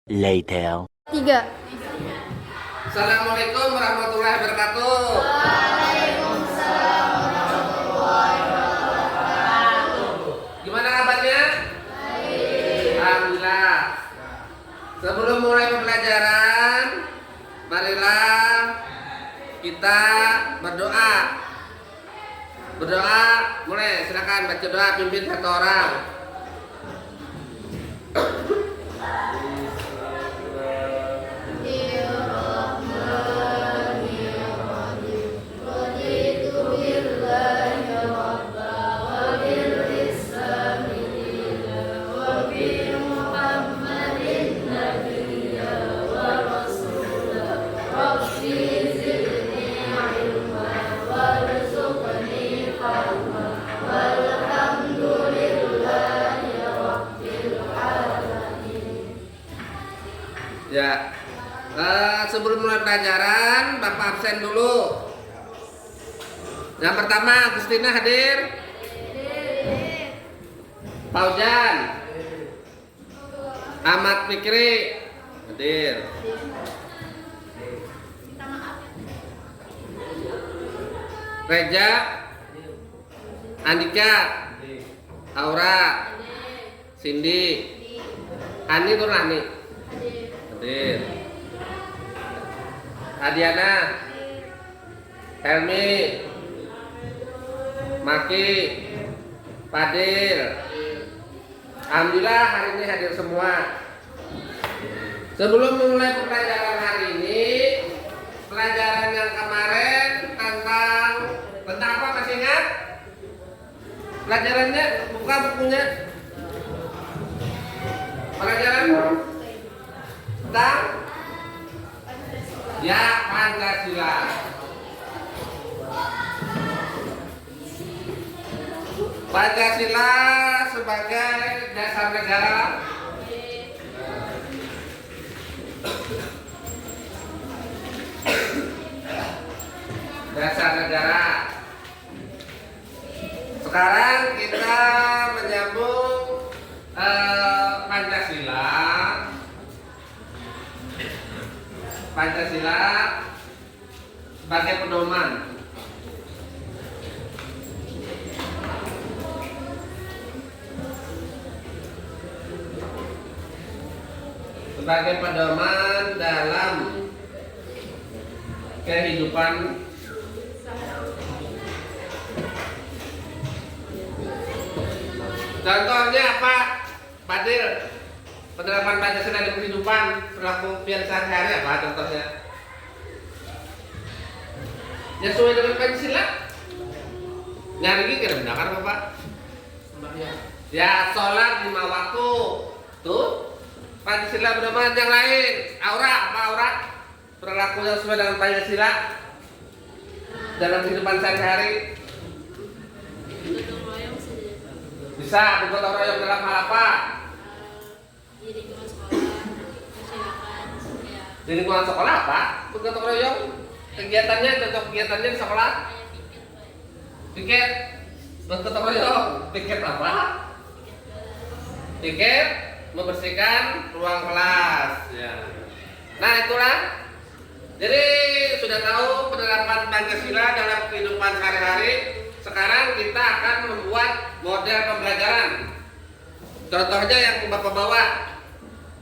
later. 3. Assalamualaikum warahmatullahi wabarakatuh. Waalaikumsalam warahmatullahi wabarakatuh. Gimana kabarnya? Baik. Alhamdulillah. Sebelum mulai pembelajaran, marilah kita berdoa. Berdoa, mulai silakan baca doa pimpin satu orang. Ya, sebelum mulai pelajaran, Bapak absen dulu. Yang pertama, Agustina hadir. Paujan, Ahmad Fikri hadir. Reja, Andika, Aura, Cindy, Ani tuh Ani. Hadir. Adiana, Helmi, Maki, Fadil. Alhamdulillah hari ini hadir semua. Sebelum memulai pelajaran hari ini, pelajaran yang kemarin tentang apa masih ingat? Pelajarannya buka bukunya. Pelajaran tentang ya Pancasila. Pancasila sebagai dasar negara. Dasar negara. Sekarang kita menyambung Pancasila. Pancasila sebagai pedoman. Sebagai pedoman dalam kehidupan contohnya apa, Fadil? Penerapan Pancasila dalam kehidupan perlakuan sehari-hari apa contohnya? Ya sesuai dengan Pancasila. Nyari kira benar kan Bapak? Ya sholat 5 waktu. Tuh Pancasila pedoman yang lain. Aura apa aura? Perilaku yang sesuai dengan Pancasila dalam kehidupan sehari-hari. Bisa bergotong royong dalam hal apa? Di lingkungan sekolah apa? Bergotong royong kegiatannya, contoh kegiatannya di sekolah. Piket bergotong royong. Piket apa? Piket membersihkan ruang kelas. Ya. Nah itulah. Jadi sudah tahu penerapan Pancasila dalam kehidupan sehari-hari. Sekarang kita akan membuat model pembelajaran. Contohnya yang Bapak bawa.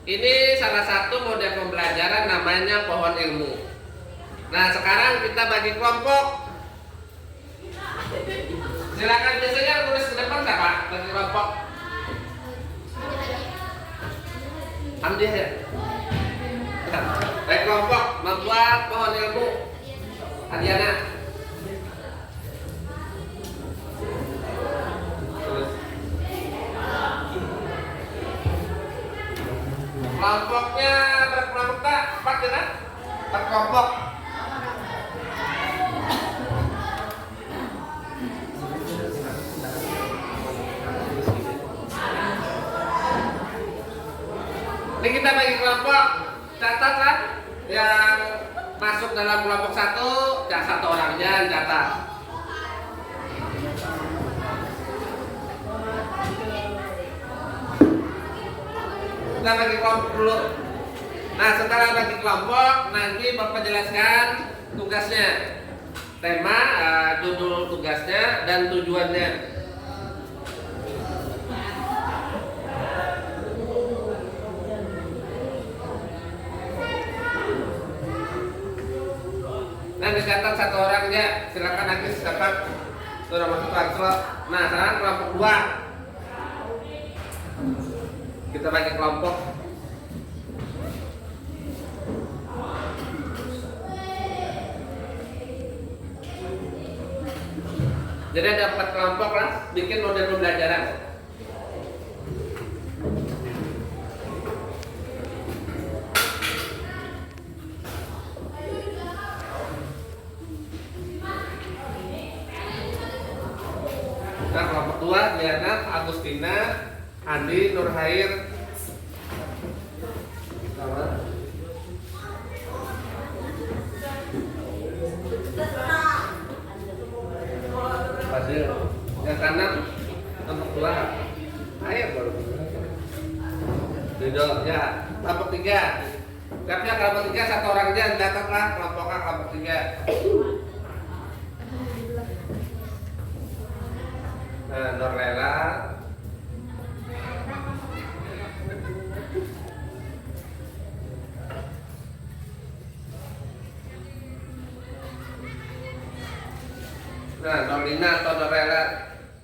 Ini salah satu model pembelajaran namanya pohon ilmu. Nah sekarang kita bagi kelompok. Silakan biasanya tulis ke depan nggak Pak? Bagi kelompok. Hamdi ya. Baik kelompok membuat pohon ilmu. Adiana. Kelompoknya berkelompok tak? 4 ya kan? 4 kelompok. Ini kita bagi kelompok. Catatlah yang masuk dalam kelompok 1, yang 1 orangnya catat. Kita bagi kelompok dulu. Nah, setelah bagi kelompok, nanti Bapak jelaskan tugasnya, tema, judul tugasnya, dan tujuannya. Nah, dicatat satu orang ya, silakan nanti catat sudah masuk slot. Nah, sekarang kelompok 2. Kita bagi kelompok. Jadi ada 4 kelompok lah, bikin model pembelajaran. Nah, kelompok 2 Diana, Agustina, Andi, Nurhair, Fadil. Yang kanan kelompok 2 Ayo baru Ridho, ya. Kelompok 3 siapnya kelompok 3 satu orang aja, catatlah kelompoknya kelompok 3. Nah, Norlela, nah, Norlina atau Norlela,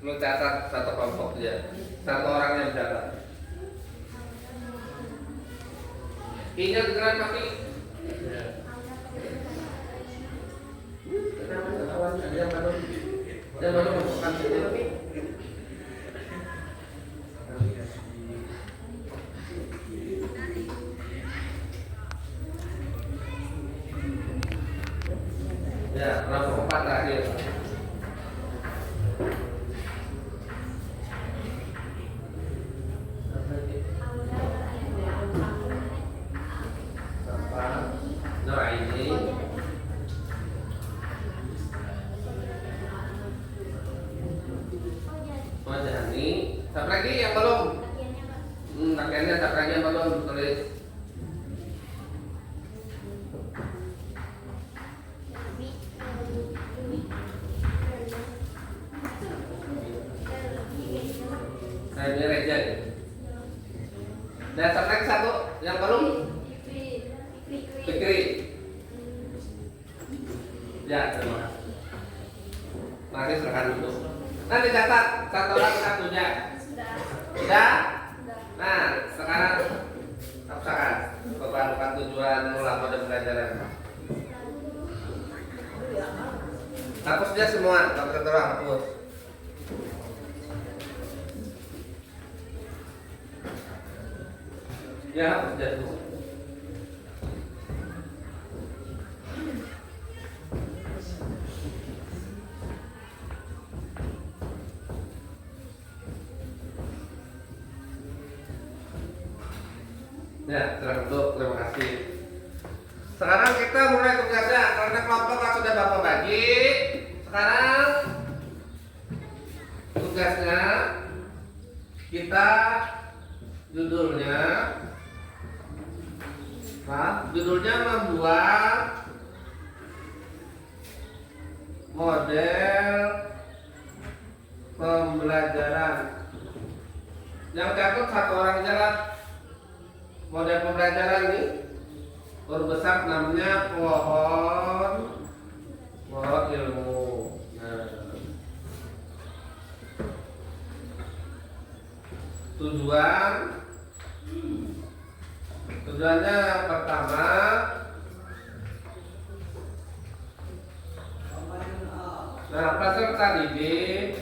lu catat satu kelompok aja, satu orang yang catat. I-nya gerak kaki. Kenapa kawannya dia baru masukkan sini. Ya, kelompok 4 terakhir. Satu lagi yang belum. Pakaiannya satu lagi yang belum tulis. Nah, ini Reja. Dan satu lagi satu yang belum. Fikri. Ya, terima kasih. Mari serahkan dulu. Nanti catat satu orang satunya. Sudah? Nah, sekarang hapuskan bukan tujuan mula pada pelajaran. Hapus dia semua, satu orang hapus. Ya, hapus dia semua. Ya, terima kasih. Sekarang kita mulai tugasnya karena kelompok sudah Bapak bagi. Sekarang tugasnya kita judulnya membuat model pembelajaran. Yang catat satu orang jalan. Model pembelajaran ini huruf besar namanya pohon ilmu. Nah, tujuannya yang pertama peserta didik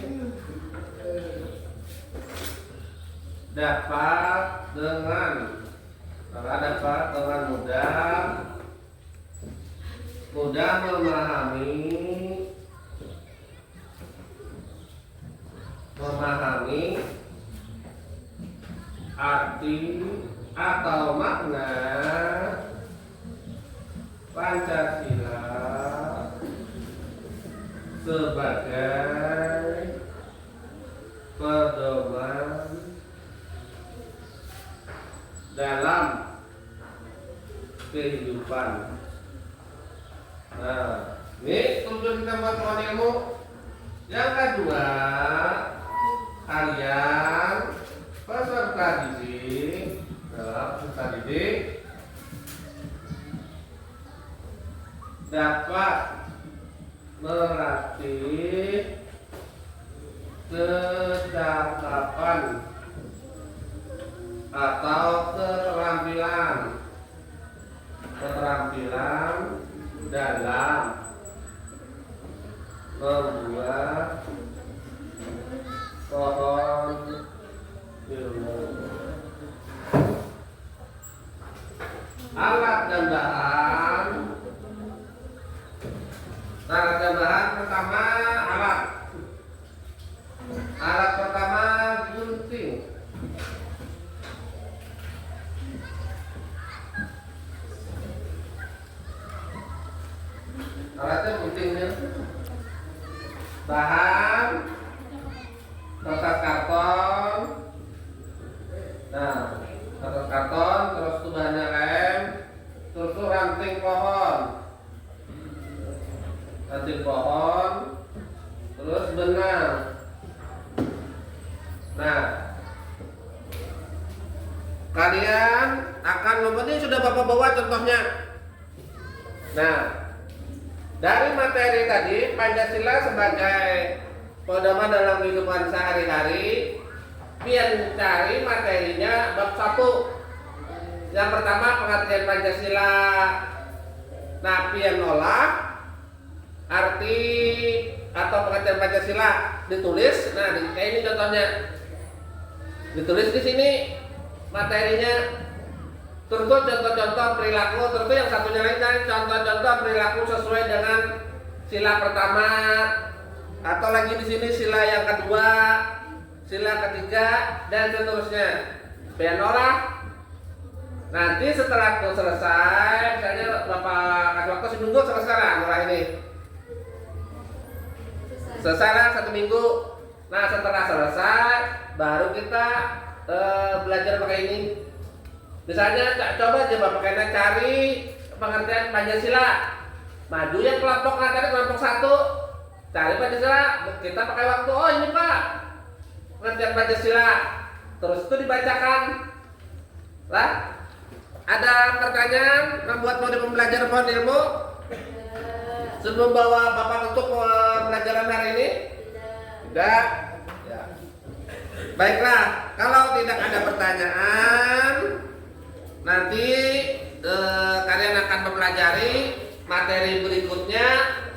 dapat dengan mudah memahami arti atau makna Pancasila sebagai pedoman dalam kehidupan. Nah, ini tujuan kita buat teman ilmu. Yang kedua, kalian peserta didik dapat melatih kecakapan atau keterampilan dalam membuat pohon ilmu. Alat dan bahan. Pertama, alat pertama gunting. Alatnya guntingnya. Bahan kertas karton. Nah, kertas karton, terus itu bahannya lem, terus itu ranting pohon, terus benang. Nah, kalian akan ini sudah Bapak bawa contohnya. Nah, dari materi tadi, Pancasila sebagai pedoman dalam kehidupan sehari-hari, pian cari materinya bab 1. Yang pertama pengertian Pancasila. Nah, pian nolak arti atau pengertian Pancasila ditulis. Nah, kayak ini contohnya. Ditulis di sini materinya. Terus contoh-contoh perilaku, terus yang satunya lain kan contoh-contoh perilaku sesuai dengan sila pertama, atau lagi di sini sila yang kedua, sila ketiga, dan seterusnya. Pianola. Nanti setelah itu selesai, misalnya Bapak kasih waktu seminggu selesai lah mulai ini. Selesai lah 1 minggu. Nah, setelah selesai baru kita belajar pakai ini. Misalnya coba coba pakai cari pengertian Pancasila. Maju yang kelompok tadi kelompok 1. Cari Pancasila, kita pakai waktu. Oh, ini Pak. Pengertian Pancasila. Terus itu dibacakan. Lah, ada pertanyaan membuat mode pembelajaran pohon ilmu? Sebelum bawa Bapak untuk pembelajaran hari ini? Tidak. Ya. Baiklah, kalau tidak ada pertanyaan, nanti kalian akan mempelajari materi berikutnya,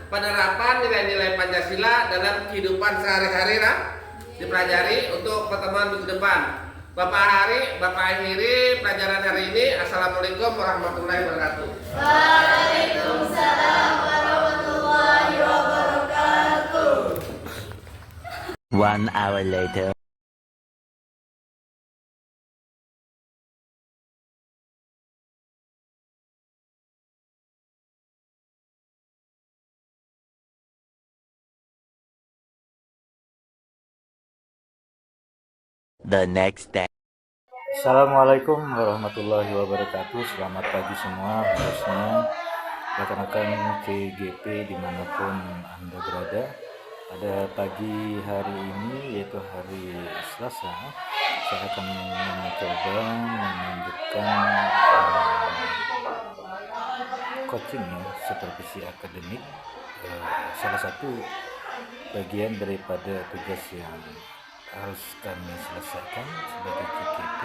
penerapan nilai-nilai Pancasila dalam kehidupan sehari-hari lah, dipelajari untuk pertemuan minggu depan. Bapak akhiri pelajaran hari ini. Assalamualaikum warahmatullahi wabarakatuh. Waalaikumsalam warahmatullahi wabarakatuh. 1 hour later. The next day. Assalamualaikum warahmatullahi wabarakatuh. Selamat pagi semua, khususnya rekan-rekan KGP dimanapun Anda berada. Pada pagi hari ini, yaitu hari Selasa, saya akan mencoba melanjutkan coaching ya, supervisi akademik, salah satu bagian daripada tugas yang harus kami selesaikan sebagai KKP.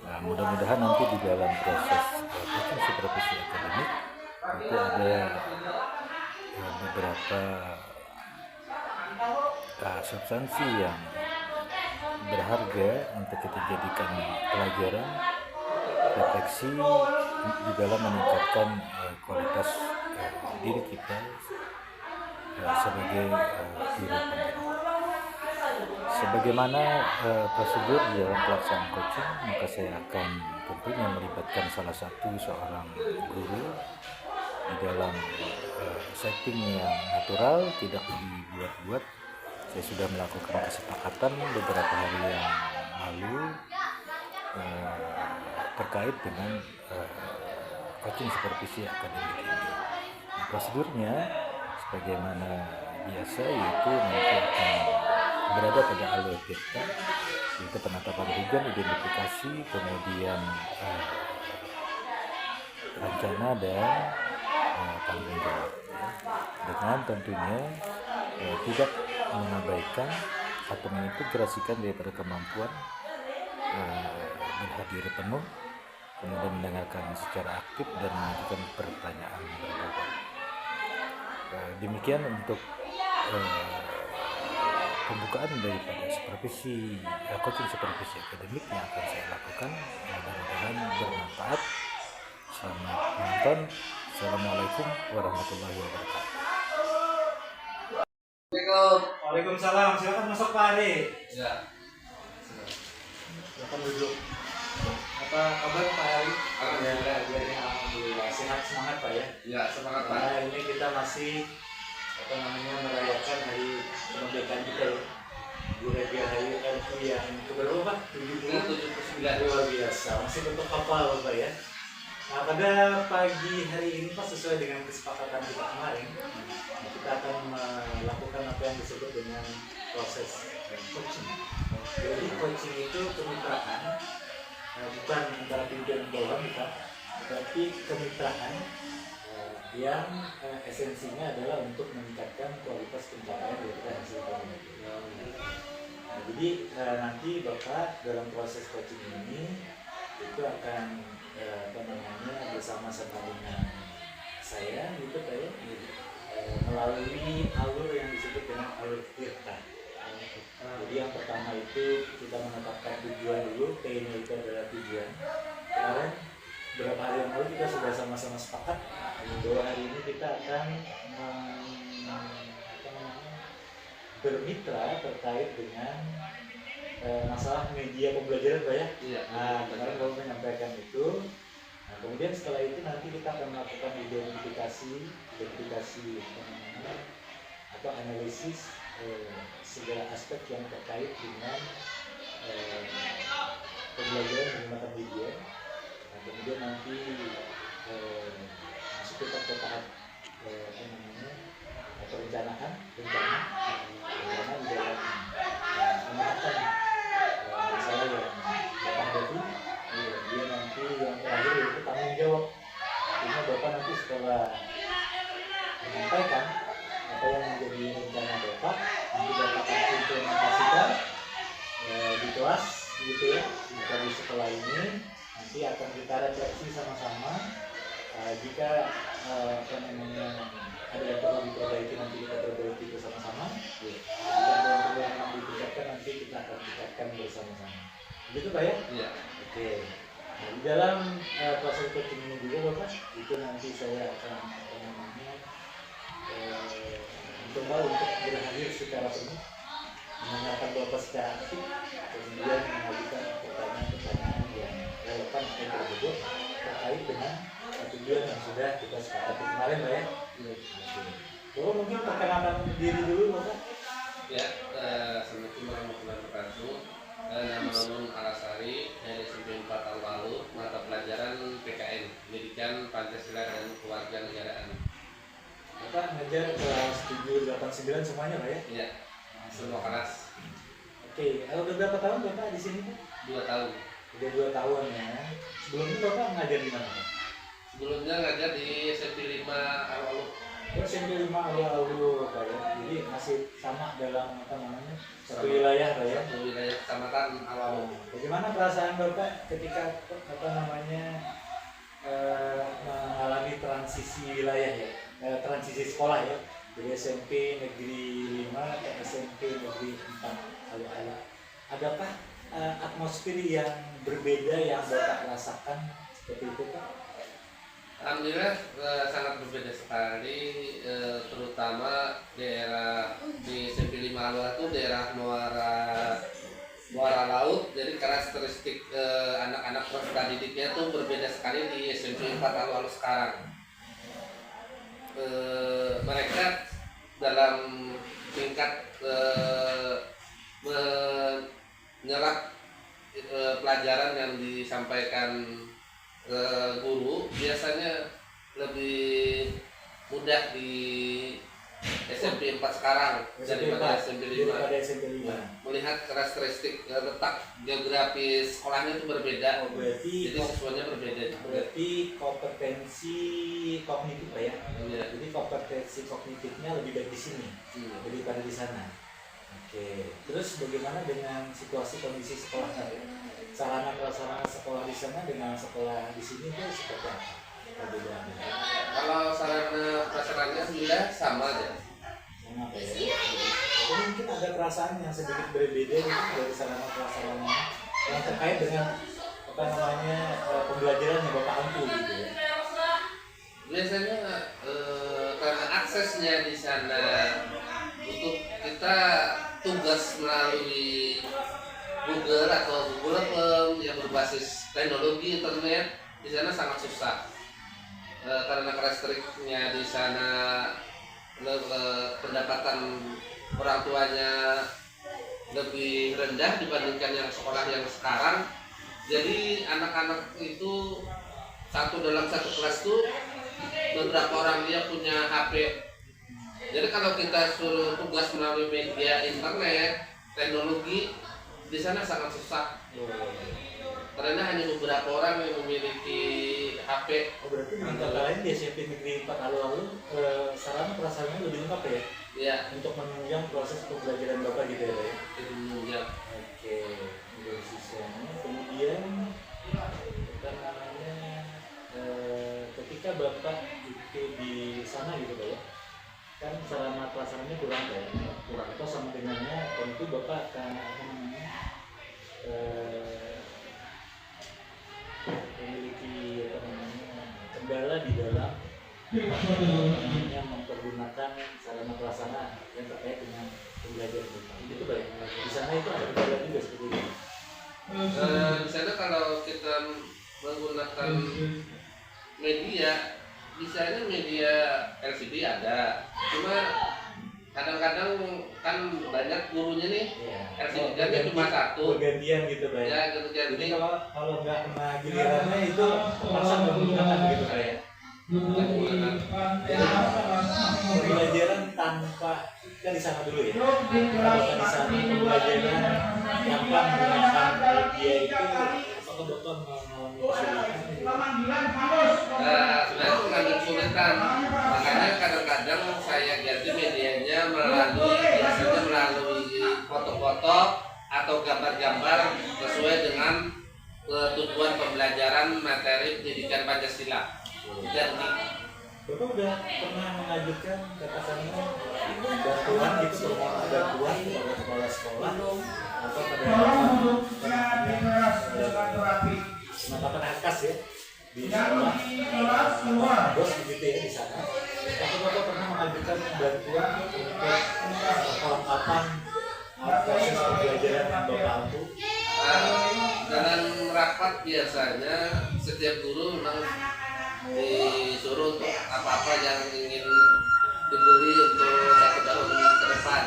Nah, mudah-mudahan nanti di dalam proses coaching supervisi akademik itu ada beberapa substansi yang berharga untuk kita jadikan pelajaran refleksi di dalam meningkatkan kualitas diri kita sebagai guru pendidik. Sebagaimana prosedur di dalam pelaksanaan coaching, maka saya akan tentunya melibatkan salah satu seorang guru di dalam setting yang natural, tidak dibuat-buat. Saya sudah melakukan kesepakatan beberapa hari yang lalu terkait dengan coaching supervisi akademik ini. Nah, prosedurnya sebagaimana biasa yaitu nanti akan berada pada alur kita, yaitu penetapan tujuan, identifikasi, kemudian rencana dan tanggung jawab, ya. Dengan tentunya tidak mengabaikan atau mengintegrasikan daripada kemampuan berhadir penuh, kemudian mendengarkan secara aktif dan mengajukan pertanyaan berbobot. Demikian untuk pembukaan daripada supervisi coaching supervisi akademik yang akan saya lakukan. Mudah-mudahan bermanfaat. Selamat menonton. Assalamualaikum warahmatullahi wabarakatuh. Waalaikumsalam. Silakan masuk Pak Ari. Ya. Silakan duduk. Apa kabar Pak Ari? Alhamdulillah. Sehat, semangat Pak ya. Ya, semangat Pak. Nah, ini kita masih merayakan hari kemerdekaan kita ya. Hari RI yang keberapa Pak? 79. Luar biasa. Masih bentuk kapal Pak ya. Nah, pada pagi hari ini Pak, sesuai dengan kesepakatan kita kemarin, kita akan melakukan apa yang disebut dengan proses coaching. Jadi coaching itu kemitraan, bukan antara pimpinan bawahan kita, tapi kemitraan yang esensinya adalah untuk meningkatkan kualitas pencapaian dari kita hasil komunikasi. Nah, jadi nanti Bapak dalam proses coaching ini itu akan bersama-sama dengan saya gitu Pak ya, melalui alur yang disebut dengan alur tirta. Jadi yang pertama itu kita menetapkan tujuan dulu, T-nya itu adalah tujuan. Kemarin beberapa hari yang lalu kita sudah sama-sama sepakat bahwa hari ini kita akan bermitra terkait dengan masalah media pembelajaran Pak ya. Iya. Nah, kemarin Bapak menyampaikan itu. Nah, kemudian setelah itu nanti kita akan melakukan identifikasi atau analisis segala aspek yang terkait dengan pembelajaran menggunakan media. Nah, kemudian nanti masuk kita ke tahap perencanaan di dalam menetapkan masalah yang Bapak hadapi. Dia nanti yang terakhir yaitu tanggung jawab. Artinya Bapak nanti setelah menyampaikan apa yang menjadi rencana Bapak, nanti Bapak akan implementasikan di kelas gitu ya. Dari setelah ini nanti akan kita refleksi sama-sama. Jika ada yang perlu diperbaiki nanti kita perbaiki bersama-sama. Jika ada yang perlu ditingkatkan nanti kita akan tingkatkan bersama-sama. Begitu Pak ya? Iya. Oke. Nah, di dalam proses coaching ini juga Bapak, itu nanti saya akan mencoba untuk berhadir secara penuh, mendengarkan Bapak secara aktif, kemudian mengajukan pertanyaan-pertanyaan yang relevan atau berbobot terkait dengan tujuan yang sudah kita sepakati kemarin Pak ya. Bapak mungkin perkenalkan diri dulu Bapak. Ya, Assalamualaikum warahmatullahi wabarakatuh. Nama Mamun Alasari dari SMP 4 tahun lalu, mata pelajaran PKN, Pendidikan Pancasila dan Kewarganegaraan. Bapak ngajar kelas 7, 8, 9 semuanya Pak ya? Iya, semua kelas. Oke, udah berapa tahun Bapak di sini Pak? 2 tahun. Udah 2 tahun ya. Sebelumnya Bapak ngajar di mana Pak? Sebelumnya ngajar di SMP 5 Alu-Alu. SMP 5 Alu-Alu Pak ya. Jadi masih sama dalam satu wilayah Pak ya. Satu wilayah kecamatan Alu-Alu. Bagaimana perasaan Bapak ketika mengalami transisi wilayah ya, transisi sekolah ya, dari SMP Negeri 5 ke SMP Negeri 4 Alu-Alu. Adakah atmosfer yang berbeda yang Bapak rasakan seperti itu Pak? Alhamdulillah sangat berbeda sekali, terutama daerah di SMP 5 Alu-Alu itu daerah muara laut, jadi karakteristik anak-anak peserta didiknya itu berbeda sekali di SMP 4 Alu-Alu sekarang. Mereka dalam tingkat menyerap pelajaran yang disampaikan guru biasanya lebih mudah di SMP 4 sekarang daripada SMP 5. Daripada SMP 5. Melihat karakteristik letak geografis sekolahnya itu berbeda. Oh, berarti Jadi siswanya berbeda. berarti kompetensi kognitif Pak ya? Iya. Jadi kompetensi kognitifnya lebih baik di sini daripada di sana. Oke. Terus bagaimana dengan situasi kondisi sekolah Pak? Sarana prasarana sekolah di sana dengan sekolah di sini itu seperti apa perbedaannya? Kalau sarana prasarannya sudah sama aja. Sama Pak ya? Jadi mungkin ada perasaan yang sedikit berbeda gitu dari sarana prasarana yang terkait dengan apa namanya pembelajaran yang Bapak ampu gitu ya. Biasanya karena aksesnya di sana untuk kita tugas melalui Google atau Google Form yang berbasis teknologi internet di sana sangat susah. Karena karakteristiknya di sana pendapatan orang tuanya lebih rendah dibandingkan yang sekolah yang sekarang. Jadi anak-anak itu dalam satu kelas tuh beberapa orang dia punya HP. Jadi kalau kita suruh tugas melalui media internet, teknologi di sana sangat susah. Karena hanya beberapa orang yang memiliki HP. Oh, berarti dengan kata lain di SMP Negeri 4 Alu-Alu sarana prasarannya lebih lengkap ya? Ya, Untuk menunjang proses pembelajaran Bapak gitu ya Pak ya? itu menunjang. Oke, dari sisanya. Kemudian apa namanya ketika Bapak itu di sana gitu Pak ya, kan sarana prasarannya kurang ya, kurang atau sama dengannya tentu Bapak akan apa namanya memiliki apa namanya kendala di dalam yang mempergunakan sarana prasarana yang terkait dengan pembelajaran Bapak. Itu baik. Di sana itu ada kendala juga seperti itu. Di sana kalau kita menggunakan media, misalnya media LCD ada, cuma kadang-kadang kan banyak gurunya nih, LCD kan cuma satu. Bergantian gitu Pak ya. Ya, ganti-ganti. Jadi kalau nggak kena gilirannya itu terpaksa menggunakan gitu Pak ya. Pembelajaran tanpa kita di sana dulu ya. Kalau di sana pembelajaran tanpa menggunakan media itu apakah Bapak mengalami kesulitan? Sebenarnya mengambil kesulitan, makanya kadang-kadang saya ganti medianya biasanya melalui foto-foto atau gambar-gambar sesuai dengan tujuan pembelajaran materi pendidikan Pancasila. Ganti. Bapak udah pernah mengajukan katakannya bantuan gitu, permohonan bantuan kepada kepala sekolah atau pada penetapan akas ya di sekolah bos begitu ya di sana. Atau Bapak pernah mengajukan bantuan untuk kelengkapan proses pembelajaran yang Bapak ampu? Dalam rapat biasanya setiap guru memang disuruh untuk apa-apa yang ingin dibeli untuk 1 tahun ke depan.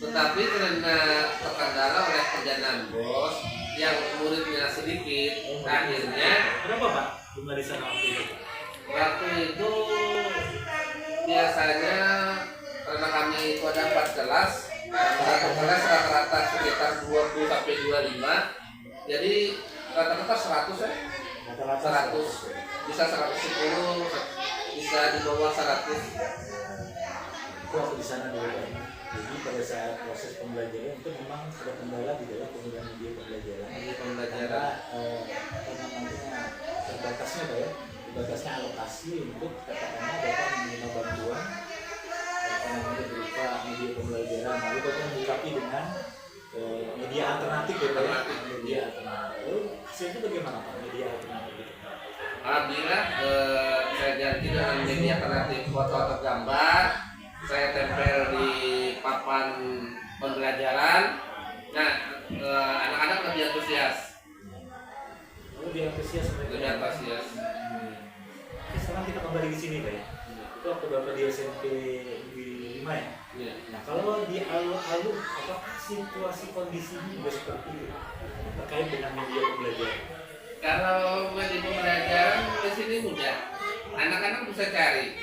Tetapi karena terkendala oleh perjalanan bos yang muridnya sedikit, akhirnya Berapa Pak jumlah di sana waktu itu? waktu itu biasanya karena kami itu ada 4 kelas, satu kelas rata-rata sekitar 20 sampai 25, jadi rata-rata 100 ya. Rata-rata 100, bisa 110, bisa di bawah 100. Itu waktu di sana dulu Pak. Jadi pada saat proses pembelajaran itu memang ada kendala di dalam penggunaan media pembelajaran. Karena apa namanya terbatasnya Pak ya, terbatasnya alokasi untuk katakanlah Bapak menerima bantuan apa namanya berupa media pembelajaran. Lalu Bapak menyikapi dengan media alternatif ya Pak ya, media alternatif. Lalu hasilnya bagaimana Pak media alternatif itu? Alhamdulillah saya ganti dengan media alternatif foto atau gambar. Saya tempel di papan pembelajaran. Nah, anak-anak lebih antusias. Lebih antusias mereka. Lebih antusias. Oke, sekarang kita kembali di sini Pak ya. Itu waktu Bapak di SMP di 5 ya. Iya. Nah kalau di Alu-Alu apakah situasi kondisinya juga seperti itu terkait dengan media pembelajaran? Kalau media pembelajaran di sini mudah, anak-anak bisa cari.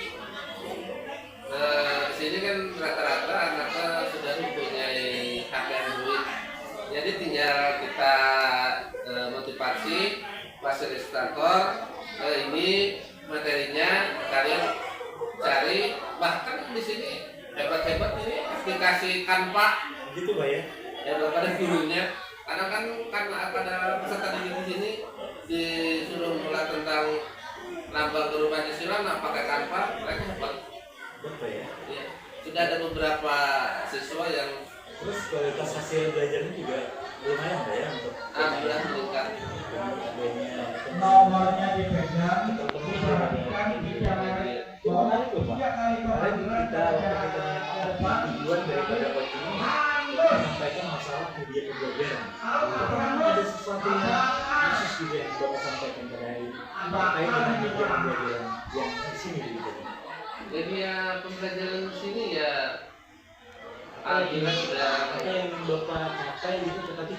Di sini kan rata-rata anaknya sudah mempunyai HP Android, jadi tinggal kita motivasi fasilitator, ini materinya kalian cari. Bahkan di sini hebat-hebat ini aplikasi Canva Gitu Pak ya. daripada gurunya. Karena kan pada peserta didik di sini disuruh mulai tentang lambang guru Pancasila, nah pakai Canva, mereka hebat. Betul ya. Ya, sudah ada beberapa siswa yang Terus kualitas hasil belajarnya juga lumayan Pak ya untuk alhamdulillah meningkat. adanya Nomornya dipegang, menarik loh Pak. Kemarin kita tujuan daripada coaching ini menyampaikan masalah media pembelajaran. Ada sesuatu yang khusus juga yang Bapak sampaikan pada hari ini terkait dengan media pembelajaran yang di sini gitu. Media pembelajaran di sini ya alhamdulillah sudah Apa yang Bapak capai itu tetapi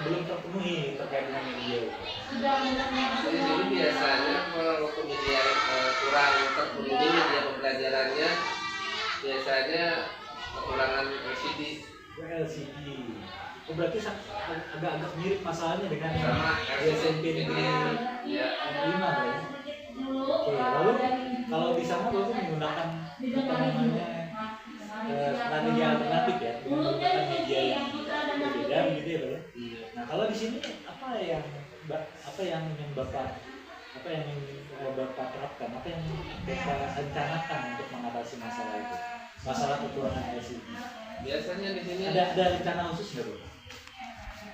belum terpenuhi terkait dengan media. di sini biasanya kalau untuk media kurang terpenuhi media pembelajarannya, biasanya kekurangan LCD. LCD. Oh, berarti agak-agak mirip masalahnya dengan Sama SMP negeri ya. 5 ya. Oke, lalu kalau di sana Bapak menggunakan apa namanya strategi alternatif ya, menggunakan media yang berbeda gitu ya Pak ya. Nah kalau di sini apa yang Bapak terapkan, apa yang Bapak rencanakan untuk mengatasi masalah itu, masalah kekurangan LCD? Biasanya di sini Ada rencana khusus nggak Bu?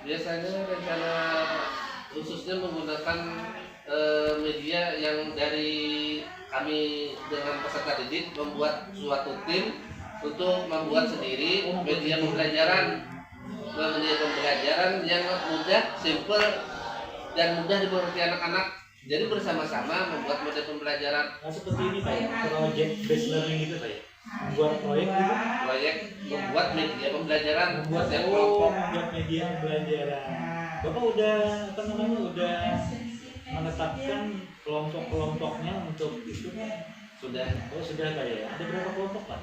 biasanya rencana khususnya menggunakan media yang dari kami dengan peserta didik membuat suatu tim untuk membuat sendiri media pembelajaran yang mudah, simple, dan mudah dimengerti anak-anak. Jadi bersama-sama membuat media pembelajaran. Nah seperti ini Pak ya, project based learning gitu Pak ya, membuat proyek gitu, Membuat media pembelajaran, membuat setiap kelompok. membuat media pembelajaran. Bapak udah udah menetapkan kelompok-kelompoknya untuk itu Sudah. Oh sudah Pak ya, ada berapa kelompok Pak?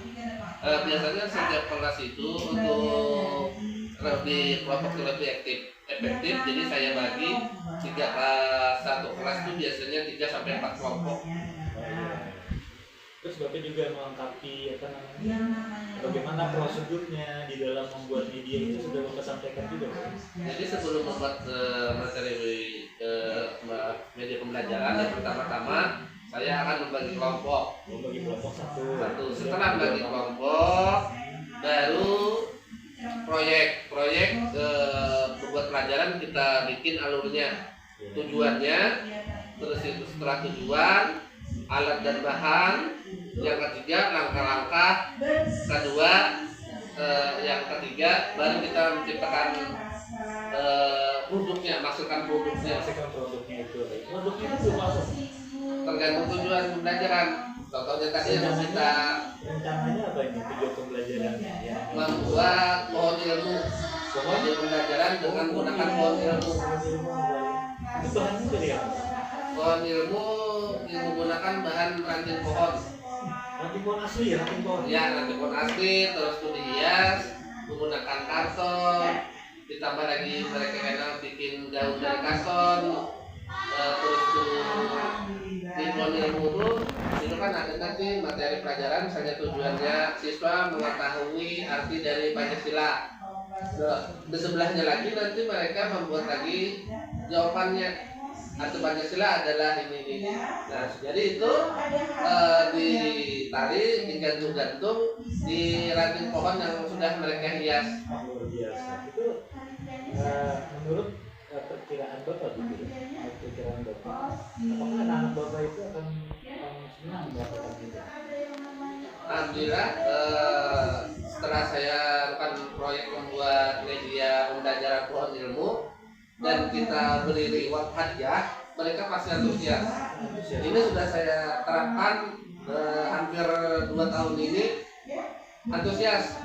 Biasanya setiap kelas itu untuk lebih kelompok lebih efektif, jadi saya bagi satu kelas itu biasanya 3 sampai 4 kelompok. Terus Bapak juga melengkapi bagaimana prosedurnya di dalam membuat media itu sudah Bapak sampaikan juga Pak? Jadi sebelum membuat materi media pembelajaran, yang pertama-tama saya akan membagi kelompok. Membagi kelompok satu. Setelah membagi kelompok, baru proyek membuat pelajaran kita bikin alurnya, tujuannya, terus itu setelah tujuan, alat dan bahan, yang ketiga langkah-langkah, kedua, yang ketiga baru kita menciptakan produknya, masukkan produknya. Produknya itu masuk. Tergantung tujuan pembelajaran. Contohnya tadi yang kita rencananya apa ini tujuan pembelajarannya ya? membuat pohon ilmu, media pembelajaran dengan menggunakan pohon ilmu. Itu bahannya dari apa? Pohon ilmu menggunakan bahan ranting pohon. Ranting pohon asli ya, ranting pohon. Ya, ranting pohon asli, terus itu dihias menggunakan karton, ditambah lagi mereka kenal bikin daun dari karton, terus di pohon ilmu itu kan ada nanti materi pelajaran, misalnya tujuannya siswa mengetahui arti dari Pancasila. Di sebelahnya lagi nanti mereka membuat lagi jawabannya. Arti Pancasila adalah ini. Nah, jadi itu ditali, digantung-gantung di ranting pohon yang sudah mereka hias. Luar biasa. Itu menurut perkiraan Bapak gitu ya? Perkiraan Bapak, apakah anak Bapak itu akan senang melakukan itu? Alhamdulillah, setelah saya lakukan proyek membuat media pembelajaran pohon ilmu dan kita beri reward hadiah, mereka pasti antusias. Ini sudah saya terapkan hampir 2 tahun ini, antusias.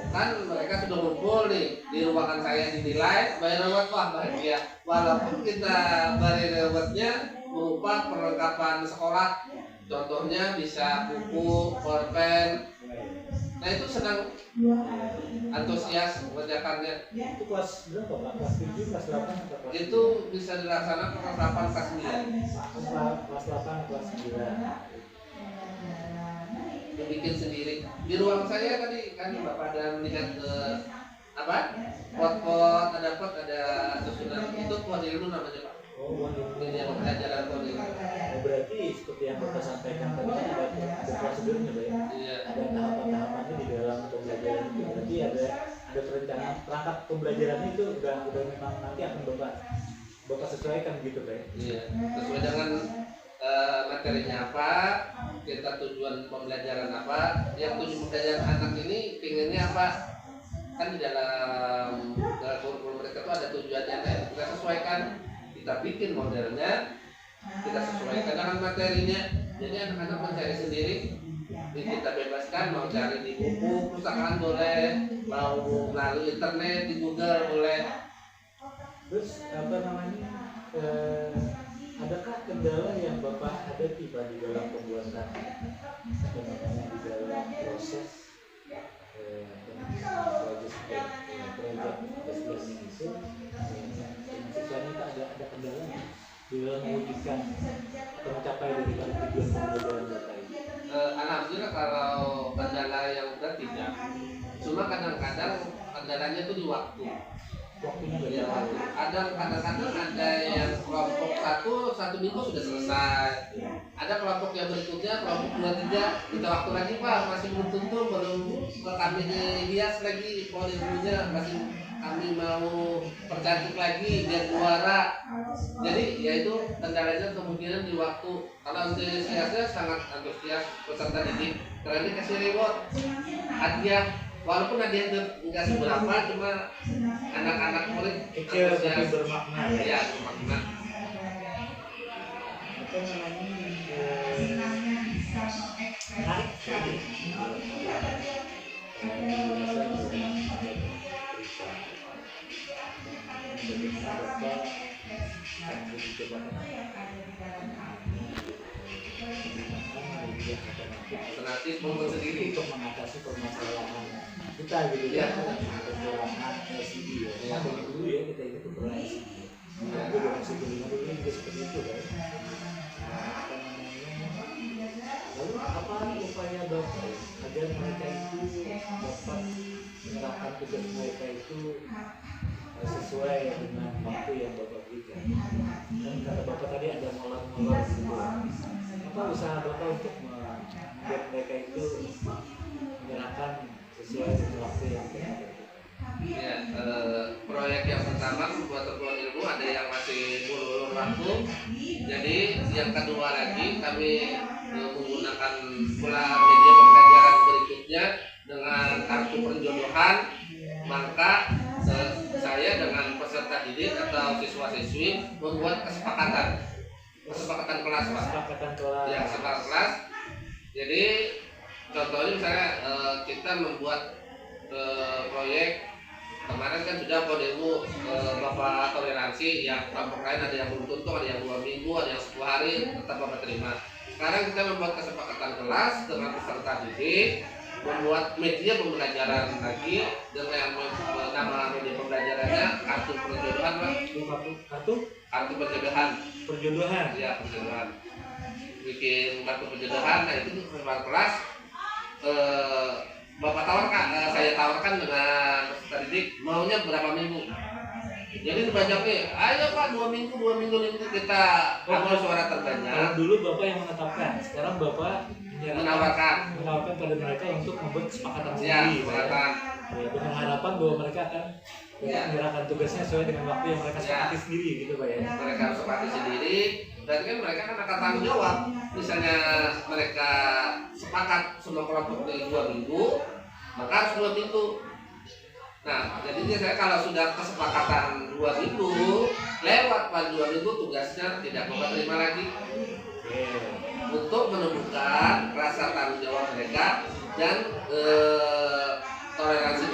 kan mereka sudah ngumpul nih di ruangan saya dinilai bayar lewat, wah bahagia. Walaupun kita bayar lewatnya berupa perlengkapan sekolah, contohnya bisa buku, pulpen. Nah itu senang, antusias mengerjakannya. Itu kelas berapa Pak? Kelas 7, kelas 8 atau kelas Itu bisa dilaksanakan kelas 8, kelas 9. kelas 8, kelas 9. Bikin sendiri di ruang saya tadi kan Bapak ada melihat apa pot-pot, ada pot, ada susunan, itu pohon ilmu namanya Pak. Oh, Ini yang pelajaran pohon ilmu. berarti seperti yang Bapak sampaikan tadi kan ada prosedurnya Pak ya? Iya. Ada tahapan-tahapannya di dalam pembelajaran itu. Berarti ada perencanaan perangkat pembelajarannya itu udah memang nanti akan Bapak sesuaikan gitu Pak ya? Iya. Sesuai dengan materinya apa, kita tujuan pembelajaran apa, yang tujuan pembelajaran anak ini pinginnya apa, kan di dalam kurikulum mereka itu ada tujuannya, kita sesuaikan, kita bikin modelnya, kita sesuaikan dengan materinya, jadi anak-anak mencari sendiri, kita bebaskan mau cari di buku, pustakaan boleh, mau melalui internet di Google boleh. Terus apa namanya? Adakah kendala yang Bapak hadapi Pak di dalam pembuatan apa namanya di dalam proses proyek learning itu siswanya itu ada kendalanya di dalam mewujudkan atau mencapai daripada tujuan pembelajaran Bapak ini? Alhamdulillah kalau kendala yang berat tidak, cuma kadang-kadang kendalanya itu di waktu. Waktunya Ya, ada kadang-kadang ada yang kelompok satu minggu sudah selesai. Ada kelompok yang berikutnya, kelompok 2, 3 kita waktu lagi Pak, masih belum tutup, belum kami hias lagi polimernya, masih kami mau percantik lagi biar juara. Jadi ya itu kendalanya kemungkinan di waktu. Kalau antusiasnya sangat antusias peserta didik, karena dikasih reward, hadiah. Walaupun ada yang enggak seberapa, cuma anak-anak murid kecil tapi bermakna ya, bermakna. Apa Alternatif membuat sendiri untuk mengatasi permasalahan kita gitu ya, kekurangan LCD ya. Dari dulu ya kita ini kekurangan LCD. Ada generasi kelima dulu juga seperti itu kan. Apa namanya? Lalu apa upaya Bapak agar mereka itu dapat menerapkan tugas mereka itu sesuai dengan waktu yang Bapak berikan? Dan kata Bapak tadi ada molor-molor gitu. Apa usaha Bapak untuk membuat mereka itu menyerahkan sesuai dengan waktu yang kita berikan? ya, proyek yang pertama membuat temuan ilmu ada yang masih ulur waktu. Jadi yang kedua lagi kami menggunakan pula media pembelajaran berikutnya dengan kartu perjodohan. Maka saya dengan peserta didik atau siswa-siswi membuat kesepakatan kelas Pak. Kesepakatan kelas. Ya, kesepakatan kelas. Jadi contohnya misalnya kita membuat proyek kemarin kan sudah kodemu Bapak toleransi, yang kelompok lain ada yang belum tuntung, ada yang 2 minggu, ada yang 10 hari, tetap Bapak terima. Sekarang kita membuat kesepakatan kelas dengan peserta didik, membuat media pembelajaran lagi dengan nama media pembelajarannya kartu perjodohan Pak. Kartu perjodohan. Ya, perjodohan. Bikin kartu perjodohan, nah itu kesepakatan kelas. Bapak tawarkan, saya tawarkan dengan peserta didik maunya berapa minggu. Jadi dibanyak nih, ayo Pak 2 minggu kita ambil suara terbanyak. Kalau dulu Bapak yang menetapkan, sekarang Bapak menawarkan pada mereka untuk membuat kesepakatan ya, sendiri. kesepakatan. Ya, dengan harapan bahwa mereka akan menyerahkan tugasnya sesuai dengan waktu yang mereka sepakati sendiri gitu Pak ya. Mereka harus sepakati sendiri, berarti kan mereka kan akan tanggung jawab. Misalnya mereka sepakat semua kelompok di 2 minggu, maka harus 2 minggu. Nah, jadi saya kalau sudah kesepakatan 2 minggu, lewat pada 2 minggu tugasnya tidak Bapak terima lagi. Untuk menumbuhkan rasa tanggung jawab mereka dan toleransi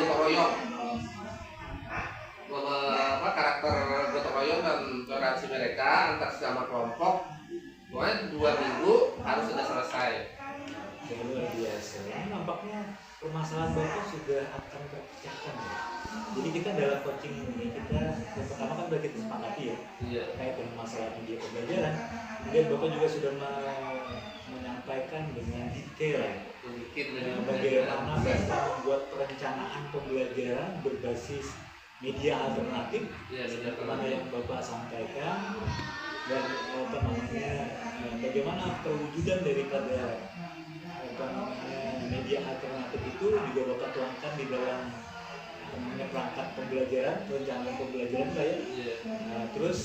Bapak sudah akan terpecahkan ya. Jadi kita dalam coaching ini kita yang pertama kan sudah kita sepakati ya terkait dengan masalah media pembelajaran. Kemudian Bapak juga sudah menyampaikan dengan detail bagaimana Bapak membuat perencanaan pembelajaran berbasis media alternatif seperti yang Bapak sampaikan, dan bagaimana perwujudan daripada media alternatif itu juga Bapak tuangkan di dalam perangkat pembelajaran, perencanaan pembelajaran ya. Terus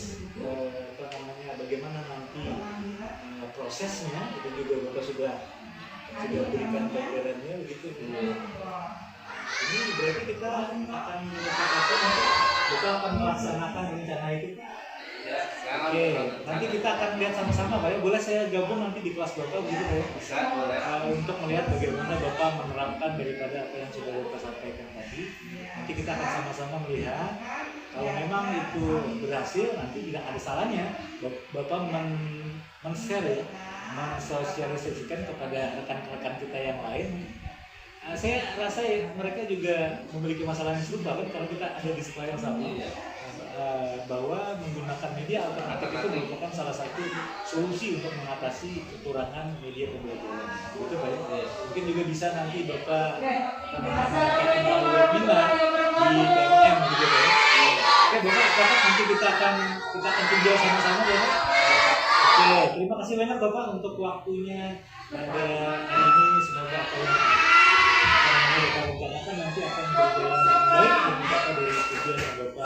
bagaimana nanti prosesnya itu juga Bapak sudah berikan gambarannya begitu. Ini berarti kita akan Bapak akan melaksanakan rencana itu. Oke, nanti kita akan lihat sama-sama Pak ya. Boleh saya gabung nanti di kelas Bapak begitu Pak ya? Bisa, boleh. Untuk melihat bagaimana Bapak menerapkan daripada apa yang sudah Bapak sampaikan tadi. Nanti kita akan sama-sama melihat kalau memang itu berhasil, nanti tidak ada salahnya Bapak men-share ya, mensosialisasikan kepada rekan-rekan kita yang lain. Saya rasa ya, mereka juga memiliki masalah yang serupa kan kalau kita ada di sekolah yang sama. Bahwa menggunakan media alternatif itu merupakan salah satu solusi untuk mengatasi kekurangan media pembelajaran. Itu baik. Mungkin juga bisa nanti Bapak mengadakan webinar di PMM gitu ya. Oke, Bapak sepakat nanti kita akan tinjau sama-sama ya. Oke, terima kasih banyak Bapak untuk waktunya pada hari ini. Semoga apa yang Bapak rencanakan nanti akan berjalan dengan baik dan mencapai dari tujuan yang Bapak.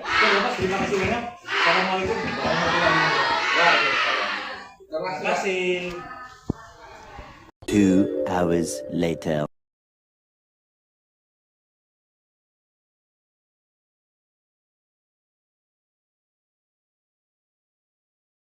Oke Bapak, terima kasih banyak. Assalamualaikum warahmatullahi wabarakatuh. Terima kasih. 2 hours later.